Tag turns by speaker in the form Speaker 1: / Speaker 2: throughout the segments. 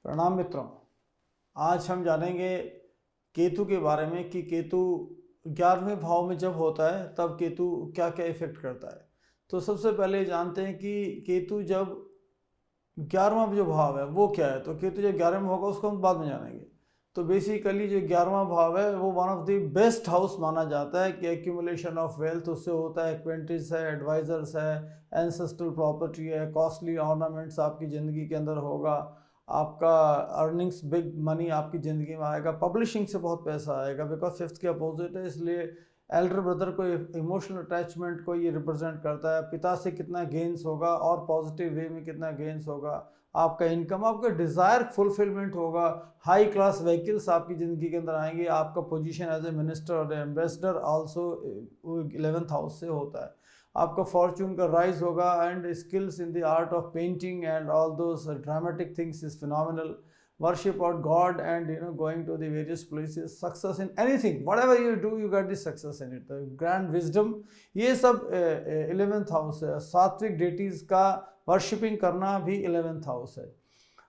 Speaker 1: प्रणाम मित्रों। आज हम जानेंगे केतु के बारे में कि केतु 11वें भाव में जब होता है तब केतु क्या क्या इफेक्ट करता है। तो सबसे पहले जानते हैं कि केतु जब 11वां जो भाव है वो क्या है। तो केतु जब 11वें में होगा उसको हम बाद में जानेंगे। तो बेसिकली जो 11वां भाव है वो one of the best house माना जाता है कि एक्यूमुलेशन ऑफ वेल्थ उससे होता है, एक्वेंटिस है, एडवाइजर्स है, एंसेस्ट्रल प्रॉपर्टी है, कॉस्टली ऑर्नामेंट्स आपकी ज़िंदगी के अंदर होगा, आपका अर्निंग्स बिग मनी आपकी ज़िंदगी में आएगा, पब्लिशिंग से बहुत पैसा आएगा बिकॉज फिफ्थ के अपोजिट है, इसलिए एल्डर ब्रदर को इमोशनल अटैचमेंट को ये रिप्रेजेंट करता है। पिता से कितना गेंस होगा और पॉजिटिव वे में कितना गेंस होगा, आपका इनकम, आपका डिज़ायर फुलफिलमेंट होगा, हाई क्लास व्हीकल्स आपकी ज़िंदगी के अंदर आएंगे, आपका पोजीशन एज ए मिनिस्टर और एम्बेसडर आल्सो 11th हाउस से होता है, आपका फॉर्चून का राइज होगा and skills in the art of painting and all those dramatic things is phenomenal, worship of God and going to the various places, success in anything, whatever you do you get the success in it, the grand wisdom, ये सब 11th house है। सात्विक deities का worshipping करना भी 11th house है।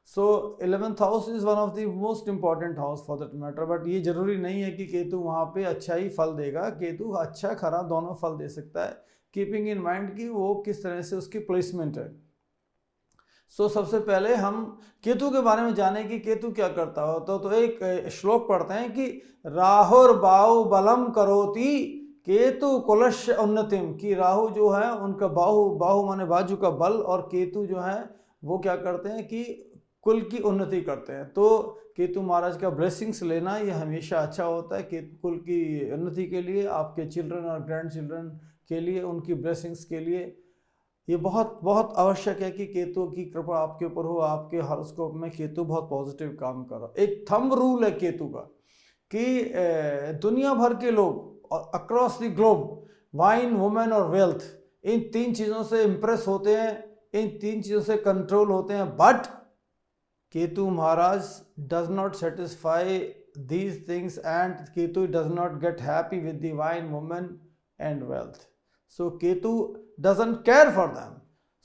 Speaker 1: सो 11th house is one of the most important house for that matter. But ये जरूरी नहीं है कि केतु वहाँ पे अच्छा ही फल देगा, केतु अच्छा खराब दोनों फल दे सकता है, कीपिंग इन माइंड कि वो किस तरह से उसकी प्लेसमेंट है। सबसे पहले हम केतु के बारे में जाने कि केतु क्या करता हो। तो एक श्लोक पढ़ते हैं कि राहुर बाहु बलम करोति केतु कुलश उन्नतिम, कि राहु जो है उनका बाहु माने बाजू का बल, और केतु जो है वो क्या करते हैं कि कुल की उन्नति करते हैं। तो केतु महाराज का ब्लेसिंग्स लेना ये हमेशा अच्छा होता है, केतु कुल की उन्नति के लिए, आपके चिल्ड्रन और ग्रैंड चिल्ड्रन के लिए, उनकी ब्लेसिंग्स के लिए ये बहुत बहुत आवश्यक है कि केतु की कृपा आपके ऊपर हो। आपके हॉरोस्कोप में केतु बहुत पॉजिटिव काम कर रहा। एक थंब रूल है केतु का कि दुनिया भर के लोग और across the globe wine, women और वेल्थ, इन तीन चीज़ों से इम्प्रेस होते हैं, इन तीन चीज़ों से कंट्रोल होते हैं। But Ketu Maharaj does not satisfy these things and Ketu does not gate happy with the wine, women and wealth. So Ketu doesn't care for them.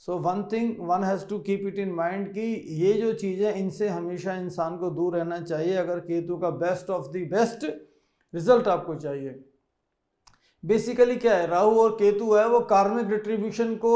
Speaker 1: So one thing one has to keep it in mind कि ये जो चीज़ें इनसे हमेशा इंसान को दूर रहना चाहिए अगर केतु का best of the best result आपको चाहिए। बेसिकली क्या है, राहु और केतु है वो कार्मिक रिट्रीब्यूशन को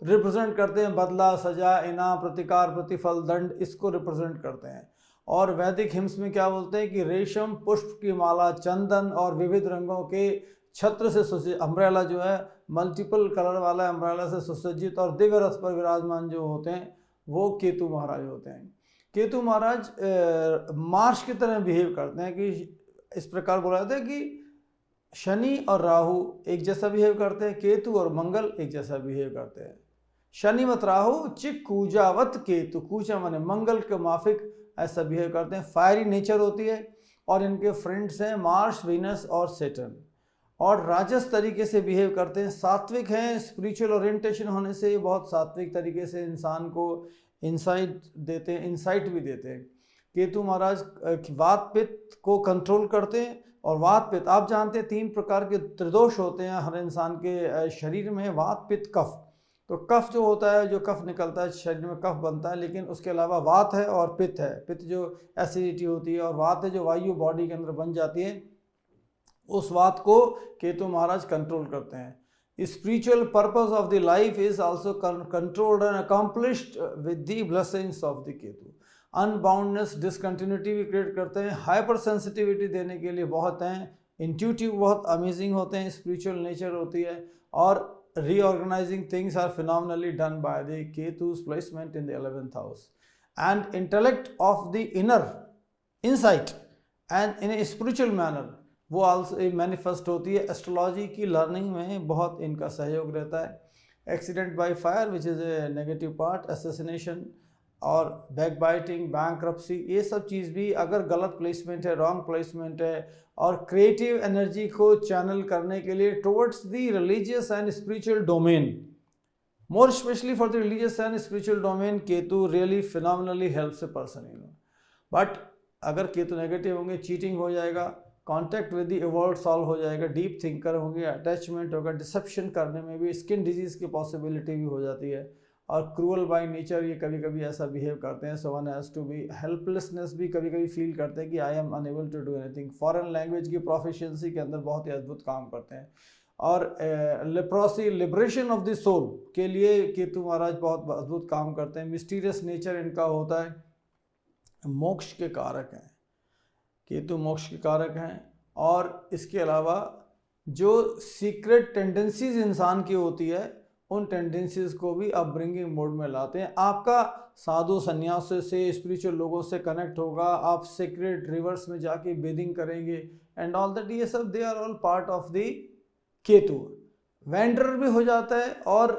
Speaker 1: रिप्रेजेंट करते हैं, बदला, सजा, इनाम, प्रतिकार, प्रतिफल, दंड, इसको रिप्रेजेंट करते हैं। और वैदिक हिम्स में क्या बोलते हैं कि रेशम, पुष्प की माला, चंदन और विविध रंगों के छत्र से सुसज्जित अम्ब्रेला जो है, मल्टीपल कलर वाला अम्ब्रेला से सुसज्जित और दिव्य रथ पर विराजमान जो होते हैं वो केतु महाराज होते हैं। केतु महाराज मार्स की तरह बिहेव करते हैं कि इस प्रकार बोला जाता है कि शनि और राहु एक जैसा बिहेव करते हैं, केतु और मंगल एक जैसा बिहेव करते हैं। शनि मत राहु चिक कूजावत केतु, कूजा माने मंगल के माफिक ऐसा बिहेव करते हैं। फायरी नेचर होती है और इनके फ्रेंड्स हैं मार्स, वीनस और सेटर्न, और राजस तरीके से बिहेव करते हैं। सात्विक हैं, स्पिरिचुअल ओरिएंटेशन होने से बहुत सात्विक तरीके से इंसान को इंसाइट देते हैं, इंसाइट भी देते हैं। केतु महाराज वात पित्त को कंट्रोल करते हैं, और वात पित्त आप जानते हैं 3 प्रकार के त्रिदोष होते हैं हर इंसान के शरीर में, वात पित्त कफ। तो कफ जो होता है, जो कफ निकलता है शरीर में कफ बनता है, लेकिन उसके अलावा वात है और पित्त है। पित्त जो एसिडिटी होती है, और वात है जो वायु बॉडी के अंदर बन जाती है, उस बात को केतु महाराज कंट्रोल करते हैं। Spiritual purpose of the life is also controlled and accomplished with the blessings of the Ketu. Unboundedness, discontinuity भी क्रिएट करते हैं, हाइपर सेंसिटिविटी देने के लिए बहुत हैं, इंट्यूटिव बहुत अमेजिंग होते हैं, स्पिरिचुअल नेचर होती है, और reorganising things are phenomenally done by the Ketu's placement in the 11th house. And intellect of the inner insight and in a spiritual manner वो आल्सो मैनिफेस्ट होती है। एस्ट्रोलॉजी की लर्निंग में बहुत इनका सहयोग रहता है। Accident by fire which is a negative part, assassination और बैकबाइटिंग, बैंक्रप्सी, ये सब चीज़ भी अगर गलत प्लेसमेंट है, रॉन्ग प्लेसमेंट है, और क्रिएटिव एनर्जी को चैनल करने के लिए towards the religious and spiritual domain, more specially for the religious and spiritual domain, Ketu really phenomenally helps a person. But अगर केतु नेगेटिव होंगे, चीटिंग हो जाएगा, contact with the evolve solve हो जाएगा, डीप थिंकर होंगे, अटैचमेंट होगा, डिसेप्शन करने में भी, स्किन डिजीज़ की पॉसिबिलिटी भी हो जाती है, और क्रूअल बाय नेचर ये कभी कभी ऐसा बिहेव करते हैं। So one has to be helplessness भी कभी कभी फील करते हैं कि I am unable to do anything. Foreign language की प्रोफिशिएंसी के अंदर बहुत ही अद्भुत काम करते हैं। और leprosy liberation of the soul के लिए केतु महाराज बहुत अद्भुत काम करते हैं। मिस्टीरियस नेचर इनका होता है, मोक्ष के कारक हैं, केतु मोक्ष के कारक हैं। और इसके अलावा जो सीक्रेट टेंडेंसीज इंसान की होती है उन टेंडेंसीज को भी अपब्रिंगिंग मोड में लाते हैं। आपका साधु संन्यास से स्पिरिचुअल लोगों से कनेक्ट होगा, आप सीक्रेट रिवर्स में जाके बेदिंग करेंगे एंड ऑल दैट, ये सब they are all part of the Ketu. Vendor भी हो जाता है और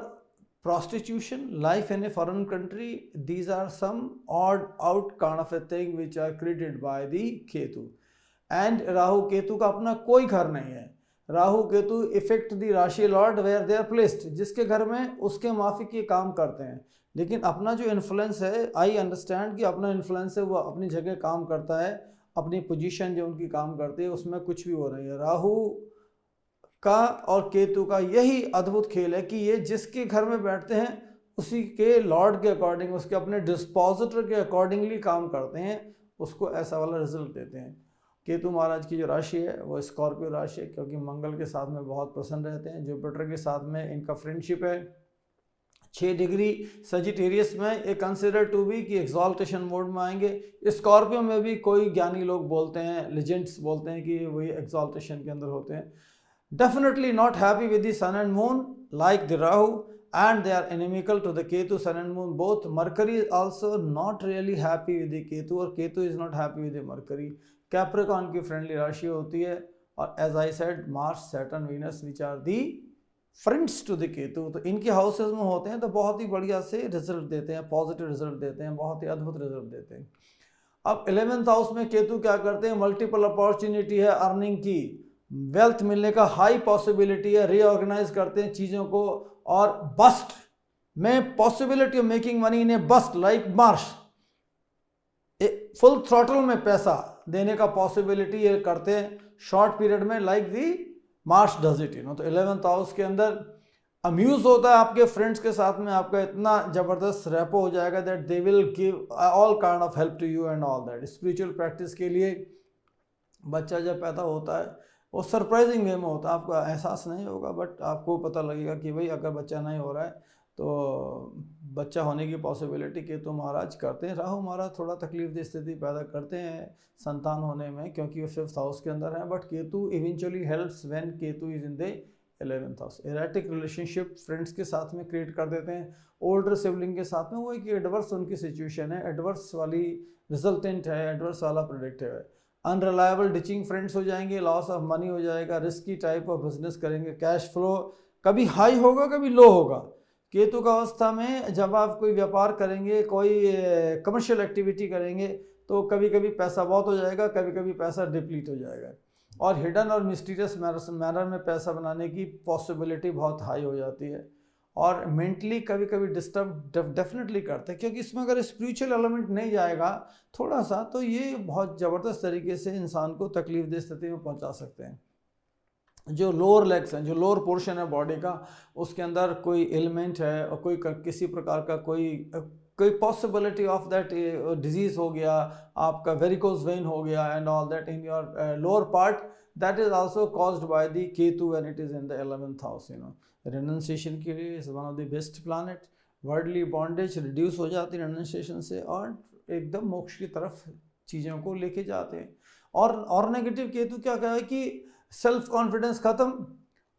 Speaker 1: prostitution, life in a foreign country, these are some odd out kind of a thing which are created by the Ketu. And Rahu Ketu का अपना कोई घर नहीं है। Rahu Ketu effect the rashi lord where they are placed, जिसके घर में उसके माफिक ये काम करते हैं। लेकिन अपना जो इन्फ्लुएंस है, आई अंडरस्टैंड कि अपना इन्फ्लुएंस है वो अपनी जगह काम करता है, अपनी पोजीशन जो उनकी काम करती है उसमें कुछ भी हो रही है। राहु का और केतु का यही अद्भुत खेल है कि ये जिसके घर में बैठते हैं उसी के लॉर्ड के अकॉर्डिंग, उसके अपने डिस्पोजिटर के अकॉर्डिंगली काम करते हैं, उसको ऐसा वाला रिजल्ट देते हैं। केतु महाराज की जो राशि है वो स्कॉर्पियो राशि है, क्योंकि मंगल के साथ में बहुत प्रसन्न रहते हैं। जुपिटर के साथ में इनका फ्रेंडशिप है। 6 डिग्री सजिटेरियस में ए कंसिडर टू बी कि एक्सॉल्टेशन मोड में आएंगे। स्कॉर्पियो में भी कोई ज्ञानी लोग बोलते हैं, लेजेंड्स बोलते हैं कि वही एक्सॉल्टेशन के अंदर होते हैं। Definitely not happy with the sun and moon like the Rahu, and they are inimical to the Ketu, sun and moon both. Mercury is also not really happy with the Ketu, और Ketu is not happy with the Mercury. Capricorn की friendly राशि होती है, और as I said Mars, Saturn, Venus which are the friends to the Ketu, तो इनके houses में होते हैं तो बहुत ही बढ़िया से रिजल्ट देते हैं, पॉजिटिव रिजल्ट देते हैं, बहुत ही अद्भुत रिजल्ट देते हैं। अब 11th हाउस में केतु क्या करते हैं? मल्टीपल अपॉर्चुनिटी है अर्निंग की, वेल्थ मिलने का हाई पॉसिबिलिटी है, रीऑर्गेनाइज करते हैं चीज़ों को, और बस्ट में possibility of making money in a burst like Mars, full throttle में पैसा देने का पॉसिबिलिटी ये करते हैं शॉर्ट पीरियड में, like the Mars does it, तो 11th हाउस के अंदर अम्यूज होता है आपके फ्रेंड्स के साथ में, आपका इतना जबरदस्त रेपो हो जाएगा that they will give all kind of help to you and all that. Spiritual practice के लिए बच्चा जब पैदा होता है वो सरप्राइजिंग वे में होता है, आपको एहसास नहीं होगा, बट आपको पता लगेगा कि भाई अगर बच्चा नहीं हो रहा है तो बच्चा होने की पॉसिबिलिटी केतु महाराज करते हैं। राहु महाराज थोड़ा तकलीफ दी स्थिति पैदा करते हैं संतान होने में, क्योंकि वो 5th हाउस के अंदर है, but Ketu eventually helps when Ketu is in the 11th house. Erratic relationship friends के साथ में क्रिएट कर देते हैं, ओल्डर सिबलिंग के साथ में, वो एक एडवर्स उनकी सिचुएशन है, एडवर्स वाली रिजल्टेंट है, एडवर्स वाला प्रोडक्टिव है। अनरिलायबल डिचिंग फ्रेंड्स हो जाएंगे, लॉस ऑफ मनी हो जाएगा, रिस्की टाइप ऑफ बिजनेस करेंगे, कैश फ्लो कभी हाई होगा कभी लो होगा। केतु का अवस्था में जब आप कोई व्यापार करेंगे, कोई कमर्शियल एक्टिविटी करेंगे, तो कभी कभी पैसा बहुत हो जाएगा, कभी कभी पैसा डिप्लीट हो जाएगा, और हिडन और मिस्टीरियस मैनर में पैसा बनाने की पॉसिबिलिटी बहुत हाई हो जाती है, और मेंटली कभी कभी डिस्टर्ब डेफिनेटली करते हैं, क्योंकि इसमें अगर स्पिरिचुअल एलिमेंट नहीं जाएगा थोड़ा सा तो ये बहुत ज़बरदस्त तरीके से इंसान को तकलीफ दे स्थिति में पहुंचा सकते हैं। जो लोअर लेग्स हैं, जो लोअर पोर्शन है बॉडी का, उसके अंदर कोई एलिमेंट है और कोई किसी प्रकार का कोई पॉसिबिलिटी ऑफ दैट डिजीज हो गया, आपका वेरिकोज वेन हो गया and all that in your lower part, that is also caused by the Ketu when it is in the 11th house. Renunciation के लिए is one of the best planet. Worldly bondage reduce हो जाती है renunciation से, और एकदम मोक्ष की तरफ चीज़ों को लेके जाते हैं। और नेगेटिव केतु क्या कहा है कि सेल्फ कॉन्फिडेंस ख़त्म,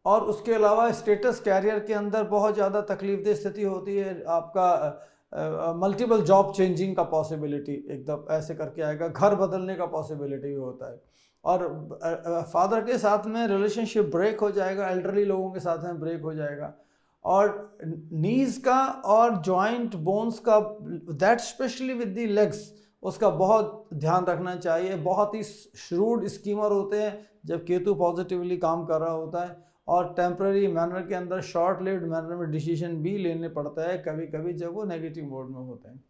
Speaker 1: और उसके अलावा स्टेटस कैरियर के अंदर बहुत ज़्यादा तकलीफदेह स्थिति होती है, आपका मल्टीपल जॉब चेंजिंग का पॉसिबिलिटी एकदम ऐसे करके आएगा, घर बदलने का पॉसिबिलिटी भी होता है, और फादर के साथ में रिलेशनशिप ब्रेक हो जाएगा, एल्डरली लोगों के साथ में ब्रेक हो जाएगा, और नीज का और जॉइंट बोन्स का, that specially with the legs, उसका बहुत ध्यान रखना चाहिए। बहुत ही श्रूड स्कीमर होते हैं जब केतु पॉजिटिवली काम कर रहा होता है, और टेम्पररी मैनर के अंदर शॉर्ट लिव्ड मैनर में डिसीजन भी लेने पड़ता है कभी कभी जब वो नेगेटिव मोड में होते हैं।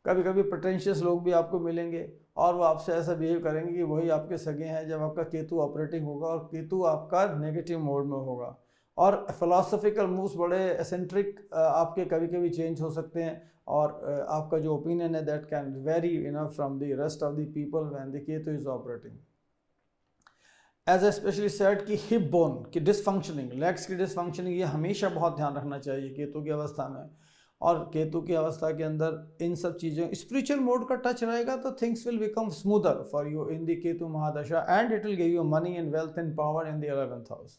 Speaker 1: कभी कभी पोटेंशियस लोग भी आपको मिलेंगे और वो आपसे ऐसा बिहेव करेंगे कि वही आपके सगे हैं जब आपका केतु ऑपरेटिंग होगा और केतु आपका नेगेटिव मोड में होगा। और फिलोसफिकल मूव्स बड़े एसेंट्रिक आपके कभी कभी चेंज हो सकते हैं, और आपका जो ओपिनियन है that can very from the rest of the people when the Ketu is operating. Especially set की हिप बोन की डिसफंक्शनिंग, लेग्स की डिसफंक्शनिंग, ये हमेशा बहुत ध्यान रखना चाहिए केतु की अवस्था में। और केतु की अवस्था के अंदर इन सब चीज़ों, स्पिरिचुअल मोड का टच रहेगा तो things will become smoother for you in the Ketu mahadasha, and it will give you money and wealth and power in the 11th house.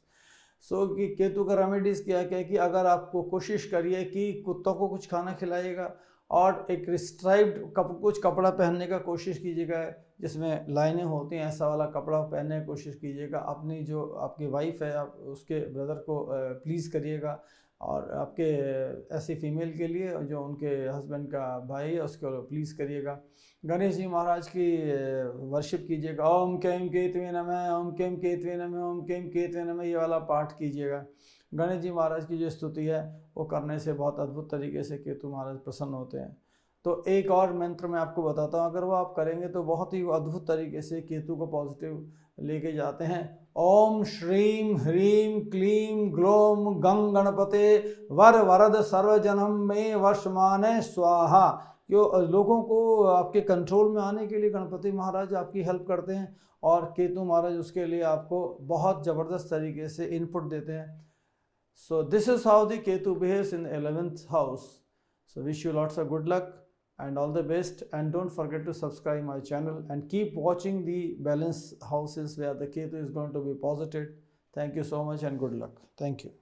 Speaker 1: So कि केतु का रेमेडीज क्या है कि अगर आपको कोशिश करिए कि कुत्तों को कुछ खाना खिलाइएगा, और एक रिस्ट्राइप्ड कुछ कपड़ा पहनने का कोशिश कीजिएगा जिसमें लाइनें होती हैं, ऐसा वाला कपड़ा पहनने की कोशिश कीजिएगा। अपनी जो आपकी वाइफ है आप उसके ब्रदर को प्लीज़ करिएगा, और आपके ऐसी फीमेल के लिए जो उनके हस्बैंड का भाई है उसको प्लीज़ करिएगा। गणेश जी महाराज की वर्शिप कीजिएगा, ओम कैम केतवे नमः, ओम कैम केतवे नमः, ओम कैम केतवे नमः, ये वाला पाठ कीजिएगा। गणेश जी महाराज की जो स्तुति है वो करने से बहुत अद्भुत तरीके से केतु महाराज प्रसन्न होते हैं। तो एक और मंत्र मैं आपको बताता हूँ, अगर वो आप करेंगे तो बहुत ही अद्भुत तरीके से केतु को पॉजिटिव लेके जाते हैं। ओम श्रीम ह्रीम क्लीम ग्लोम गंग गणपते वर वरद सर्वजनम में वर्षमाने स्वाहा। जो लोगों को आपके कंट्रोल में आने के लिए गणपति महाराज आपकी हेल्प करते हैं, और केतु महाराज उसके लिए आपको बहुत ज़बरदस्त तरीके से इनपुट देते हैं। So this is how the Ketu behaves in the 11th house. So wish you lots of good luck and all the best, and don't forget to subscribe my channel and keep watching the balance houses where the Ketu is going to be posited. Thank you so much and good luck. Thank you.